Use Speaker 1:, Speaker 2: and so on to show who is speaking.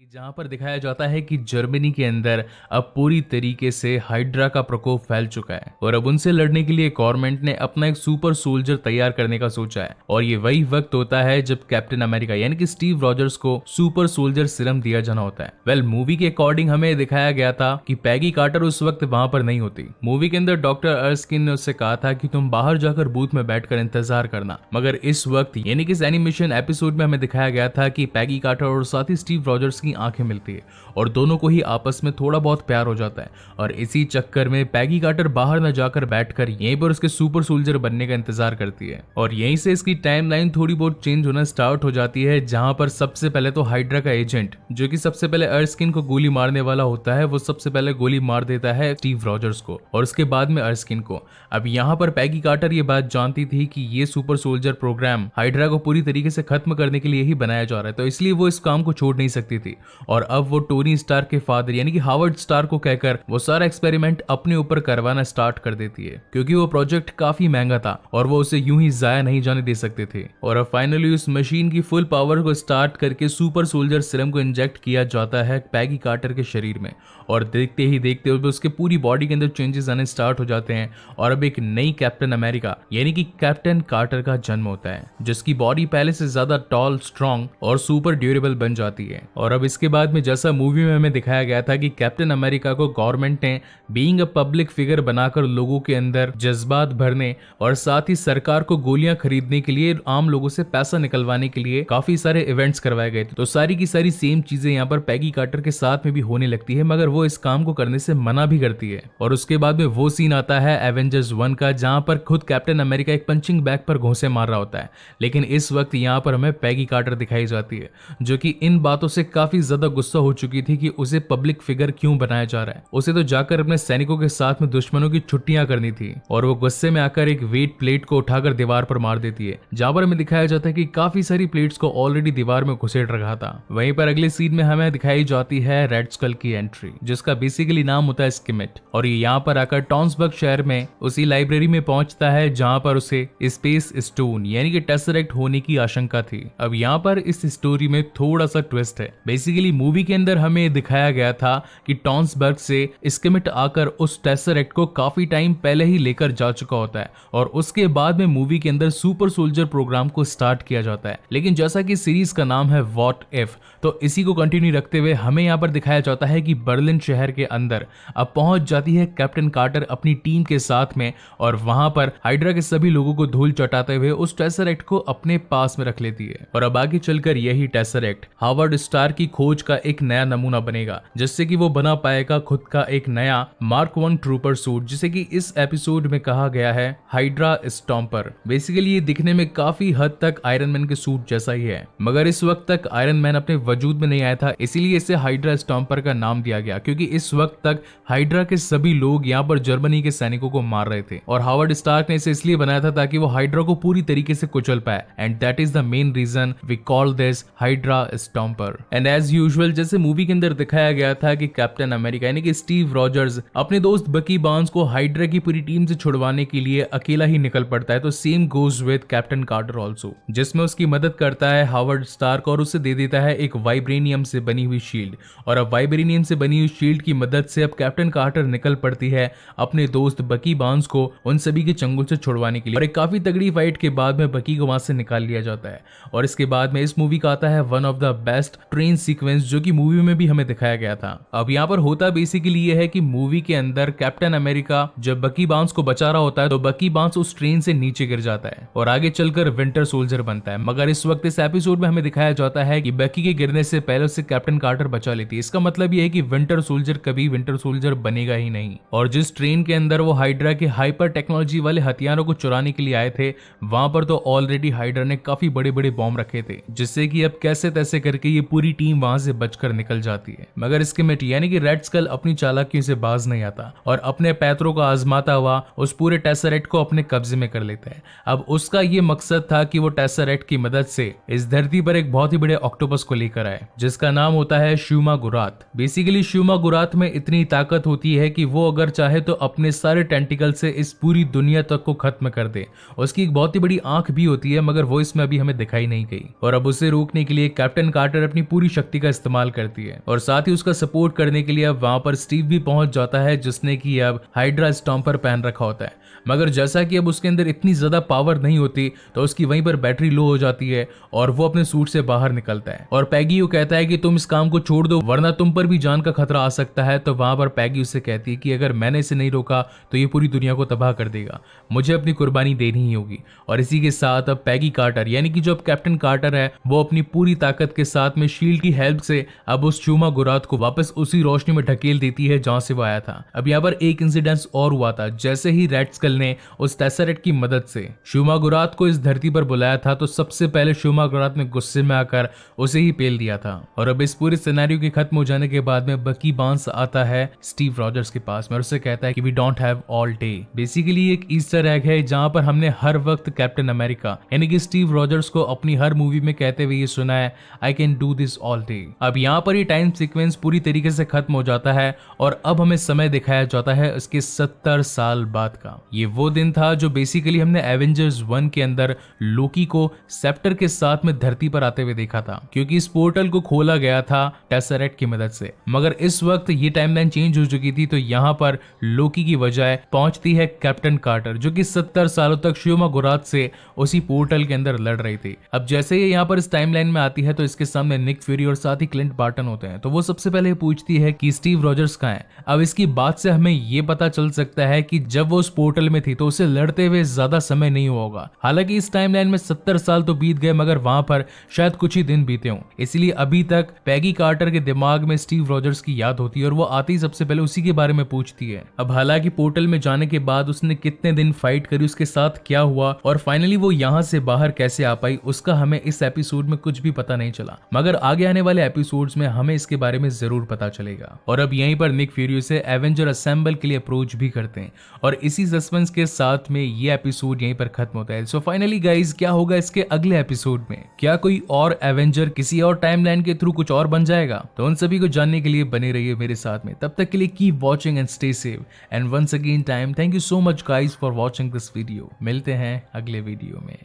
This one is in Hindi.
Speaker 1: जहां पर दिखाया जाता है कि जर्मनी के अंदर अब पूरी तरीके से हाइड्रा का प्रकोप फैल चुका है और अब उनसे लड़ने के लिए गवर्नमेंट ने अपना एक सुपर सोल्जर तैयार करने का सोचा है। और ये वही वक्त होता है जब कैप्टन अमेरिका यानी कि स्टीव रॉजर्स को सुपर सोल्जर सीरम दिया जाना होता है। वेल, मूवी के अकॉर्डिंग हमें दिखाया गया था कि पैगी कार्टर उस वक्त वहां पर नहीं होती। मूवी के अंदर डॉक्टर अर्स्किन ने उससे कहा था कि तुम बाहर जाकर बूथ में बैठकर इंतजार करना, मगर इस वक्त यानी कि इस एनिमेशन एपिसोड में हमें दिखाया गया था कि पैगी कार्टर और साथ ही स्टीव रॉजर्स की आंखें मिलती है और दोनों को ही आपस में थोड़ा बहुत प्यार हो जाता है। और इसी चक्कर में पैगी कार्टर बाहर न जाकर बैठकर यहीं पर उसके सुपर सोल्जर बनने का इंतजार करती है और यहीं से इसकी टाइमलाइन थोड़ी बहुत चेंज होना स्टार्ट हो जाती है, जहां पर सबसे पहले तो हाइड्रा का एजेंट जो कि सबसे पहले अर्स्किन को गोली मारने वाला होता है, वो सबसे पहले गोली मार देता है स्टीव रॉजर्स को और उसके बाद में अर्स्किन को। अब यहाँ पर पैगी कार्टर ये बात जानती थी कि ये सुपर सोल्जर प्रोग्राम हाइड्रा को पूरी तरीके से खत्म करने के लिए ही बनाया जा रहा है, तो इसलिए वो इस काम को छोड़ नहीं सकती थी। और अब वो टोनी स्टार्क के फादर यानी कि हावर्ड स्टार्क को कहकर वो सारा एक्सपेरिमेंट अपने ऊपर करवाना स्टार्ट कर देती है, क्योंकि वो प्रोजेक्ट काफी महंगा था और वो उसे यूं ही जाया नहीं जाने दे सकते थे। और अब फाइनली उस मशीन की फुल पावर को स्टार्ट करके सुपर सोल्जर सीरम को इंजेक्ट किया जाता है पैगी कार्टर के शरीर में और देखते ही देखते उसके पूरी बॉडी के अंदर चेंजेस आने स्टार्ट हो जाते हैं और अब एक नई कैप्टन अमेरिका यानी कि कैप्टन कार्टर का जन्म होता है, जिसकी बॉडी पहले से ज्यादा टॉल, स्ट्रॉन्ग और सुपर ड्यूरेबल बन जाती है। और अब इसके बाद में जैसा मूवी में हमें दिखाया गया था कि कैप्टन अमेरिका को गवर्नमेंट ने बीइंग अ पब्लिक फिगर बनाकर लोगों के अंदर जज्बात भरने और साथ ही सरकार को गोलियां खरीदने के लिए, आम लोगों से पैसा निकलवाने के लिए काफी सारे इवेंट्स करवाए गए थे। तो सारी की सारी सेम चीजें यहाँ पर पैगी कार्टर के साथ में भी होने लगती है, मगर वो इस काम को करने से मना भी करती है। और उसके बाद में वो सीन आता है एवेंजर्स 1 का, जहां पर खुद कैप्टन अमेरिका एक पंचिंग बैग पर घोंसे मार रहा होता है। लेकिन इस वक्त यहाँ पर हमें पैगी कार्टर दिखाई जाती है जो कि इन बातों से काफी ज्यादा गुस्सा हो चुकी थी कि उसे पब्लिक फिगर क्यों बनाया जा रहा है। उसे तो जाकर अपने सैनिकों के साथ में दुश्मनों की छुट्टियां करनी थी और वो गुस्से में आकर एक वेट प्लेट को उठाकर दीवार पर मार देती है, जहां पर हमें दिखाया जाता है कि काफी सारी प्लेट्स को ऑलरेडी दीवार में घुसेड़ रखा था। वहीं पर अगले सीन में हमें दिखाई जाती है रेड स्कल की एंट्री, जिसका बेसिकली नाम होता है स्किमिट, और ये यहाँ पर आकर टॉन्सबर्ग शहर में उसी लाइब्रेरी में पहुंचता है जहां पर उसे स्पेस स्टोन यानी कि टेसरेक्ट होने की आशंका थी। अब यहाँ पर इस स्टोरी में थोड़ा सा ट्विस्ट है। बेसिकली मूवी के अंदर हमें दिखाया गया था कि टॉन्सबर्ग से स्किमिट आकर उस टेसरेक्ट को काफी टाइम पहले ही लेकर जा चुका होता है और उसके बाद में मूवी के अंदर सुपर सोल्जर प्रोग्राम को स्टार्ट किया जाता है। लेकिन जैसा कि सीरीज का नाम है व्हाट इफ, तो इसी को कंटिन्यू रखते हुए हमें यहाँ पर दिखाया जाता है कि बर्लिन शहर के अंदर अब पहुंच जाती है कैप्टन कार्टर अपनी टीम के साथ में और वहां पर हाइड्रा के सभी लोगों को धूल चटाते हुए उस टेसरेक्ट को अपने पास में रख लेती है। और अब आगे चलकर यही टेसरेक्ट हावर्ड स्टार की खोज का एक नया नमूना बनेगा, जिससे कि वो बना पाएगा खुद का एक नया मार्क 1 ट्रूपर सूट, जिसे कि इस एपिसोड में कहा गया है हाइड्रा स्टॉम्पर। बेसिकली ये दिखने में काफी हद तक आयरन मैन के सूट जैसा ही है, मगर इस वक्त तक आयरन मैन अपने वजूद में नहीं आया था, इसीलिए इसे हाइड्रा स्टॉम्पर का नाम दिया गया, क्योंकि इस वक्त तक हाइड्रा के सभी लोग यहाँ पर जर्मनी के सैनिकों को मार रहे थे और हावर्ड स्टार्क ने इसे इसलिए बनाया था ताकि वो हाइड्रा को पूरी तरीके से कुचल पाए, and that is the main reason we call this hydra stomper. And as usual जैसे मूवी के अंदर दिखाया गया था कि कैप्टन अमेरिका यानी कि स्टीव रॉजर्स अपने दोस्त बकी बार्न्स को हाइड्रा की पूरी टीम से छुड़वाने के लिए अकेला ही निकल पड़ता है, तो same goes with Captain Carter also, जिसमें उसकी मदद करता है हावर्ड स्टार्क और उसे दे देता है एक वाइब्रेनियम से बनी हुई शील्ड। और अब वाइब्रेनियम से बनी हुई शील्ड की मदद से अब कैप्टन कार्टर निकल पड़ती है अपने दोस्त बकी बार्न्स को उन सभी के चंगुल से छुड़वाने के लिए। और एक काफी तगड़ी फाइट के बाद में बकी को वहां से निकाल लिया जाता है। और इसके बाद में इस मूवी का आता है one of the best train sequence, जो कि मूवी में भी हमें दिखाया गया था। अब यहाँ पर होता बेसिकली ये है कि मूवी के अंदर कैप्टन अमेरिका जब बकी बार्न्स को बचा रहा होता है तो बकी बार्न्स उस ट्रेन से नीचे गिर जाता है और आगे चलकर विंटर सोल्जर बनता है, मगर इस वक्त इस एपिसोड में हमें दिखाया जाता है कि बकी के गिरने से पहले उसे कैप्टन कार्टर बचा लेती है। इसका मतलब यह है कि विंटर सोल्जर कभी विंटर सोल्जर बनेगा ही नहीं। और जिस ट्रेन के अंदर वो हाइड्रा के हाइपर टेक्नोलॉजी वाले हथियारों को चुराने के लिए आए थे, वहां पर तो ऑलरेडी हाइड्रा ने काफी बड़े बड़े बॉम्ब रखे थे, जिससे कि अब कैसे तैसे करके ये पूरी टीम वहां से बचकर निकल जाती है। मगर स्किमिट यानी कि रेड स्कल अपनी चालाकियों से बाज नहीं आता और अपने पैतरों को आजमाता हुआ उस पूरे टेसरेक्ट को अपने कब्जे में कर लेता है। अब उसका ये मकसद था कि वो टेसरेक्ट की मदद से इस धरती पर एक बहुत ही बड़े ऑक्टोपस को लेकर आए, जिसका नाम होता है श्यूमा गुरात। बेसिकली श्यूमा गुरात में इतनी ताकत होती है कि वो अगर चाहे तो अपने सारे टेंटिकल से इस पूरी दुनिया तक को खत्म कर दे। उसकी एक बहुत ही बड़ी आंख भी होती है, मगर वो इसमें अभी हमें दिखाई नहीं गई। और अब उसे रोकने के लिए कैप्टन कार्टर अपनी पूरी शक्ति शक्ति का इस्तेमाल करती है और साथ ही उसका सपोर्ट करने के लिए अब वहां पर स्टीव भी पहुंच जाता है, जिसने कि अब हाइड्रा स्टॉम्पर पहन रखा होता है। मगर जैसा कि अब उसके अंदर इतनी ज्यादा पावर नहीं होती तो उसकी वहीं पर बैटरी लो हो जाती है और वो अपने सूट से बाहर निकलता है और पैगी कहता है कि तुम इस काम को छोड़ दो वरना तुम पर भी जान का खतरा आ सकता है। तो वहां पर पैगी उससे कहती है कि अगर मैंने इसे नहीं रोका तो ये पूरी दुनिया को तबाह कर देगा, मुझे अपनी कुर्बानी देनी ही होगी। और इसी के साथ अब पैगी कार्टर यानी कि जो अब कैप्टन कार्टर है वो अपनी पूरी ताकत के साथ में शील्ड की हेल्प से अब उस शूमा गुरात को वापस उसी रोशनी में ढकेल देती है जहां से वो आया था। अब यहाँ पर एक इंसिडेंस और हुआ था, जैसे ही रेड स्कल ने उस टेसरेट की मदद से शूमा गुरात को इस धरती पर बुलाया था तो सबसे पहले शूमा गुरात ने गुस्से में आकर उसे ही पेल दिया था। और अब इस पूरे सिनेरियो के खत्म हो जाने के बाद में बकी बार्न्स आता है स्टीव रॉजर्स के पास में और उससे कहता है कि we don't have all day. Basically एक ईस्टर एग है जहां पर हमने हर वक्त कैप्टन अमेरिका यानी कि स्टीव रॉजर्स को अपनी हर मूवी में कहते हुए ये सुना है, I can do this all day. अब यहाँ पर ये टाइम सीक्वेंस पूरी तरीके से खत्म हो जाता है और अब हमें समय दिखाया जाता है उसके 70 साल बाद का। ये वो दिन था जो बेसिकली हमने एवेंजर्स 1 के अंदर लोकी को सेप्टर के साथ में धरती पर आते हुए देखा था, क्योंकि इस पोर्टल को खोला गया था टेसरेट की मदद से। मगर इस वक्त ये टाइमलाइन चेंज हो चुकी थी तो यहाँ पर लोकी की वजह पहुंचती है कैप्टन कार्टर, जो कि 70 सालों तक शूमा गुरात से उसी पोर्टल के अंदर लड़ रही थी। अब जैसे ये यहाँ पर इस टाइमलाइन में आती है तो इसके सामने निक फ्यूरी और साथ ही क्लिंट बार्टन होते हैं। तो वो सबसे पहले पूछती है कि स्टीव रॉजर्स कहाँ है। अब इसकी बात से हमें ये पता चल सकता है कि जब वो उस पोर्टल में थी तो उसे लड़ते हुए ज्यादा समय नहीं हुआ होगा। हालांकि इस टाइमलाइन में 70 साल तो बीत गए मगर वहां पर शायद कुछ ही दिन बीते हों, इसलिए अभी तक पैगी कार्टर के दिमाग में स्टीव रॉजर्स की याद होती है और वो आते ही सबसे पहले उसी के बारे में पूछती है। अब हालांकि पोर्टल में जाने के बाद उसने कितने दिन फाइट करी, उसके साथ क्या हुआ और फाइनली वो यहाँ से बाहर कैसे आ पाई, उसका हमें इस एपिसोड में कुछ भी पता नहीं चला। मगर आगे आने वाले एपिसोड्स में हमें इसके बारे में जरूर पता चलेगा। और अब यहीं पर निक फ्यूरी से एवेंजर असेंबल के लिए अप्रोच भी करते हैं और इसी सस्पेंस के साथ में ये एपिसोड यहीं पर खत्म होता है। सो फाइनली गाइस, क्या होगा इसके अगले एपिसोड में? क्या कोई और एवेंजर किसी और टाइमलाइन के थ्रू कुछ और बन जाएगा? तो उन सभी को जानने के लिए बने रहिए मेरे साथ में। तब तक के लिए keep watching and stay safe and once again time thank you so much guys for watching this video. मिलते हैं अगले वीडियो में।